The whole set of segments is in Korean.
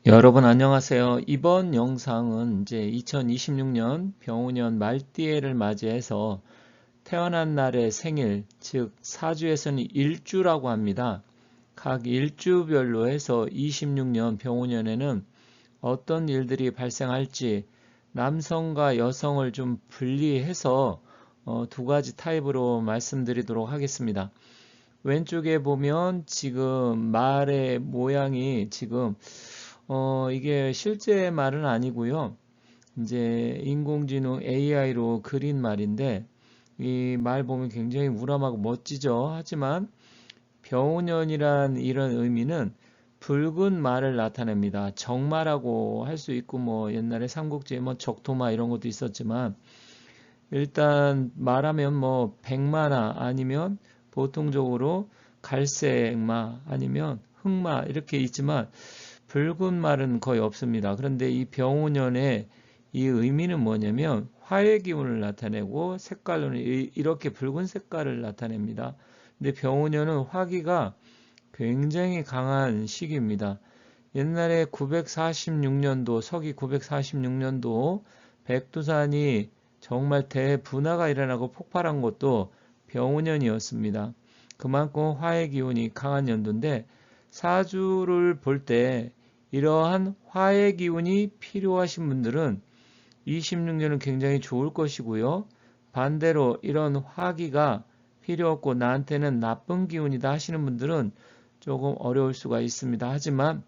여러분 안녕하세요. 이번 영상은 이제 2026년 병오년 말띠해를 맞이해서 태어난 날의 생일, 즉 사주에서는 일주라고 합니다. 각 일주별로 해서 26년 병오년에는 어떤 일들이 발생할지 남성과 여성을 좀 분리해서 두 가지 타입으로 말씀드리도록 하겠습니다. 왼쪽에 보면 지금 말의 모양이 지금 이게 실제 말은 아니고요. 이제 인공지능 AI로 그린 말인데 이 말 보면 굉장히 우람하고 멋지죠. 하지만 병오년이란 이런 의미는 붉은 말을 나타냅니다. 적마라고 할 수 있고 뭐 옛날에 삼국지에 뭐 적토마 이런 것도 있었지만 일단 말하면 뭐 백마나 아니면 보통적으로 갈색마 아니면 흑마 이렇게 있지만 붉은 말은 거의 없습니다. 그런데 이 병오년의 이 의미는 뭐냐면 화의 기운을 나타내고 색깔로는 이렇게 붉은 색깔을 나타냅니다. 근데 병오년은 화기가 굉장히 강한 시기입니다. 옛날에 946년도 서기 946년도 백두산이 정말 대분화가 일어나고 폭발한 것도 병오년이었습니다. 그만큼 화의 기운이 강한 연도인데 사주를 볼 때 이러한 화의 기운이 필요하신 분들은 26년은 굉장히 좋을 것이고요. 반대로 이런 화기가 필요 없고 나한테는 나쁜 기운이다 하시는 분들은 조금 어려울 수가 있습니다. 하지만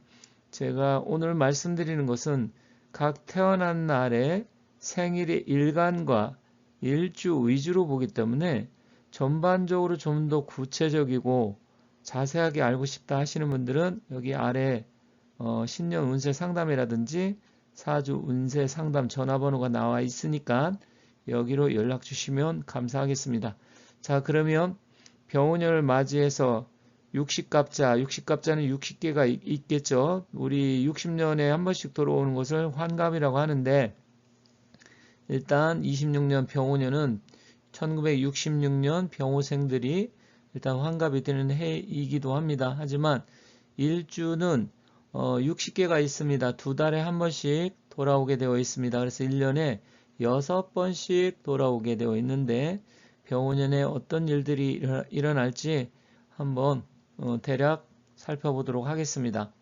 제가 오늘 말씀드리는 것은 각 태어난 날의 생일의 일간과 일주 위주로 보기 때문에 전반적으로 좀 더 구체적이고 자세하게 알고 싶다 하시는 분들은 여기 아래 신년 운세 상담이라든지 사주 운세 상담 전화번호가 나와 있으니까 여기로 연락 주시면 감사하겠습니다. 자, 그러면 병오년을 맞이해서 60갑자, 60갑자는 60개가 있겠죠. 우리 60년에 한 번씩 들어오는 것을 환갑이라고 하는데 일단 26년 병오년은 1966년 병오생들이 일단 환갑이 되는 해이기도 합니다. 하지만 일주는 60개가 있습니다. 두 달에 한 번씩 돌아오게 되어 있습니다. 그래서 1년에 6번씩 돌아오게 되어 있는데 병오년에 어떤 일들이 일어날지 한번 대략 살펴보도록 하겠습니다.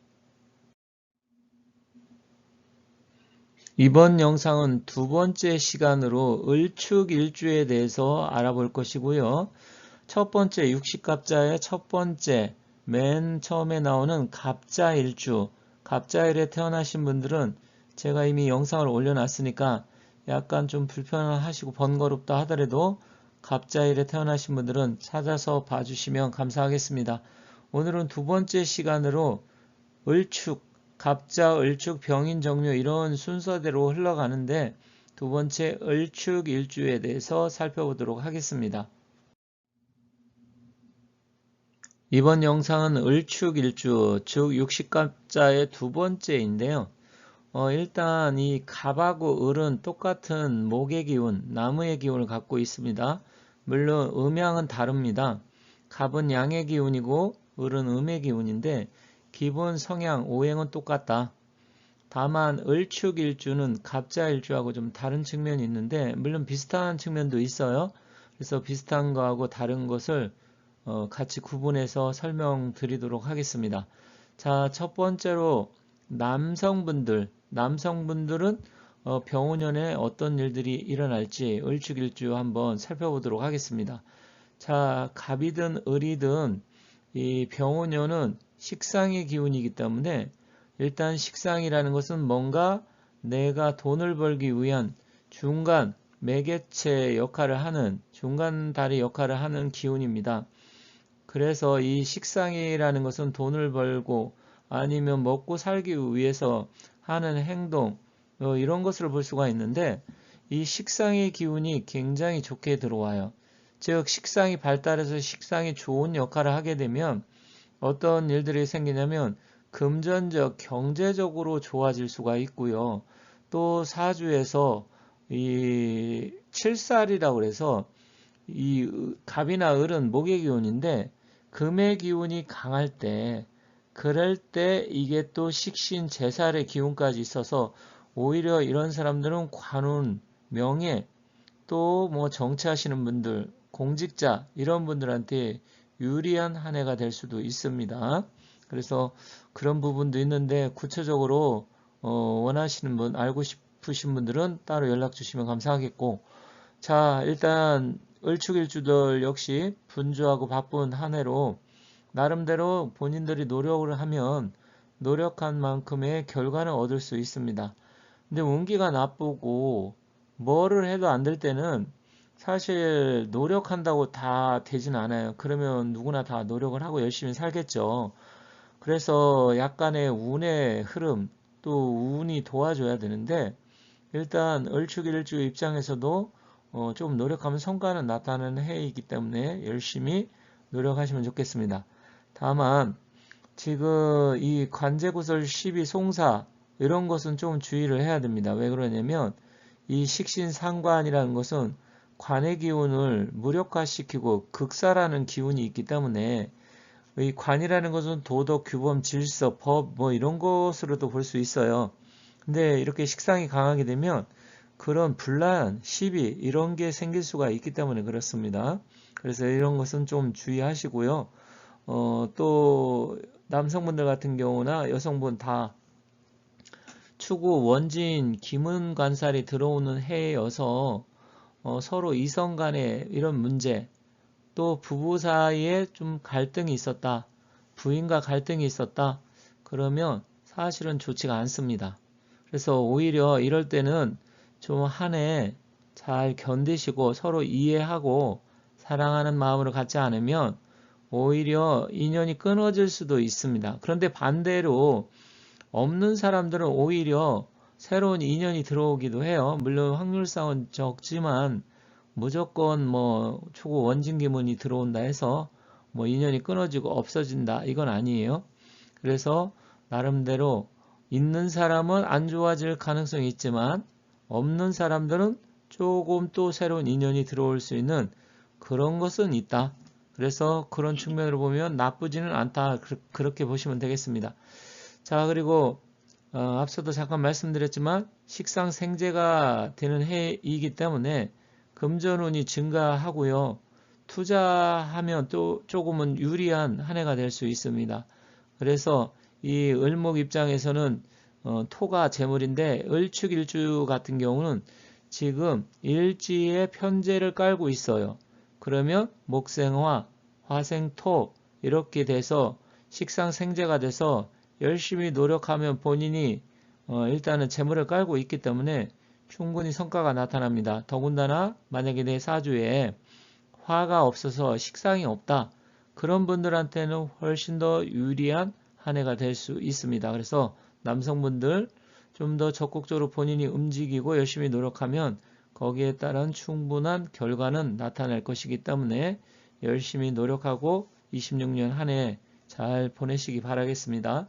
이번 영상은 두 번째 시간으로 을축일주에 대해서 알아볼 것이고요. 첫 번째 60갑자의 첫 번째 맨 처음에 나오는 갑자일주, 갑자일에 태어나신 분들은 제가 이미 영상을 올려놨으니까 약간 좀 불편하시고 번거롭다 하더라도 갑자일에 태어나신 분들은 찾아서 봐주시면 감사하겠습니다. 오늘은 두 번째 시간으로 을축, 갑자, 을축, 병인, 정묘 이런 순서대로 흘러가는데 두 번째 을축 일주에 대해서 살펴보도록 하겠습니다. 이번 영상은 을축일주, 즉 60갑자의 두 번째인데요. 일단 이 갑하고 을은 똑같은 목의 기운, 나무의 기운을 갖고 있습니다. 물론 음양은 다릅니다. 갑은 양의 기운이고 을은 음의 기운인데 기본 성향, 오행은 똑같다. 다만 을축일주는 갑자일주하고 좀 다른 측면이 있는데 물론 비슷한 측면도 있어요. 그래서 비슷한 거하고 다른 것을 같이 구분해서 설명드리도록 하겠습니다. 자, 첫 번째로 남성분들은 병오년에 어떤 일들이 일어날지 을축일주 한번 살펴보도록 하겠습니다. 자, 갑이든 을이든 이 병오년은 식상의 기운이기 때문에 일단 식상이라는 것은 뭔가 내가 돈을 벌기 위한 중간 매개체 역할을 하는 중간 다리 역할을 하는 기운입니다. 그래서 이 식상이라는 것은 돈을 벌고 아니면 먹고 살기 위해서 하는 행동 이런 것을 볼 수가 있는데 이 식상의 기운이 굉장히 좋게 들어와요. 즉 식상이 발달해서 식상이 좋은 역할을 하게 되면 어떤 일들이 생기냐면 금전적, 경제적으로 좋아질 수가 있고요. 또 사주에서 이 칠살이라고 해서 이 갑이나 을은 목의 기운인데 금의 기운이 강할 때 그럴 때 이게 또 식신 제살의 기운까지 있어서 오히려 이런 사람들은 관운, 명예, 또 뭐 정치하시는 분들, 공직자 이런 분들한테 유리한 한 해가 될 수도 있습니다. 그래서 그런 부분도 있는데 구체적으로 원하시는 분, 알고 싶으신 분들은 따로 연락 주시면 감사하겠고, 자, 일단 을축일주들 역시 분주하고 바쁜 한 해로 나름대로 본인들이 노력을 하면 노력한 만큼의 결과는 얻을 수 있습니다. 근데 운기가 나쁘고 뭐를 해도 안 될 때는 사실 노력한다고 다 되진 않아요. 그러면 누구나 다 노력을 하고 열심히 살겠죠. 그래서 약간의 운의 흐름, 또 운이 도와줘야 되는데, 일단 을축일주 입장에서도 좀 노력하면 성과는 나타나는 해이기 때문에 열심히 노력하시면 좋겠습니다. 다만 지금 이 관제구설 12 송사 이런 것은 좀 주의를 해야 됩니다. 왜 그러냐면 이 식신상관이라는 것은 관의 기운을 무력화시키고 극사라는 기운이 있기 때문에 이 관이라는 것은 도덕, 규범, 질서, 법 뭐 이런 것으로도 볼 수 있어요. 근데 이렇게 식상이 강하게 되면 그런 분란, 시비 이런 게 생길 수가 있기 때문에 그렇습니다. 그래서 이런 것은 좀 주의하시고요. 또 남성분들 같은 경우나 여성분 다 추구 원진 기문 관살이 들어오는 해여서 서로 이성 간의 이런 문제, 또 부부 사이에 좀 갈등이 있었다, 부인과 갈등이 있었다, 그러면 사실은 좋지가 않습니다. 그래서 오히려 이럴 때는 좀 한 해 잘 견디시고 서로 이해하고 사랑하는 마음으로 갖지 않으면 오히려 인연이 끊어질 수도 있습니다. 그런데 반대로 없는 사람들은 오히려 새로운 인연이 들어오기도 해요. 물론 확률상은 적지만 무조건 뭐 초고 원진기문이 들어온다 해서 뭐 인연이 끊어지고 없어진다 이건 아니에요. 그래서 나름대로 있는 사람은 안 좋아질 가능성이 있지만 없는 사람들은 조금 또 새로운 인연이 들어올 수 있는 그런 것은 있다. 그래서 그런 측면으로 보면 나쁘지는 않다. 그렇게 보시면 되겠습니다. 자, 그리고 앞서도 잠깐 말씀드렸지만 식상생재가 되는 해이기 때문에 금전운이 증가하고요. 투자하면 또 조금은 유리한 한 해가 될 수 있습니다. 그래서 이 을목 입장에서는 토가 재물인데 을축일주 같은 경우는 지금 일지에 편재를 깔고 있어요. 그러면 목생화, 화생토 이렇게 돼서 식상생재가 돼서 열심히 노력하면 본인이 일단은 재물을 깔고 있기 때문에 충분히 성과가 나타납니다. 더군다나 만약에 내 사주에 화가 없어서 식상이 없다. 그런 분들한테는 훨씬 더 유리한 한 해가 될 수 있습니다. 그래서 남성분들 좀 더 적극적으로 본인이 움직이고 열심히 노력하면 거기에 따른 충분한 결과는 나타날 것이기 때문에 열심히 노력하고 26년 한 해 잘 보내시기 바라겠습니다.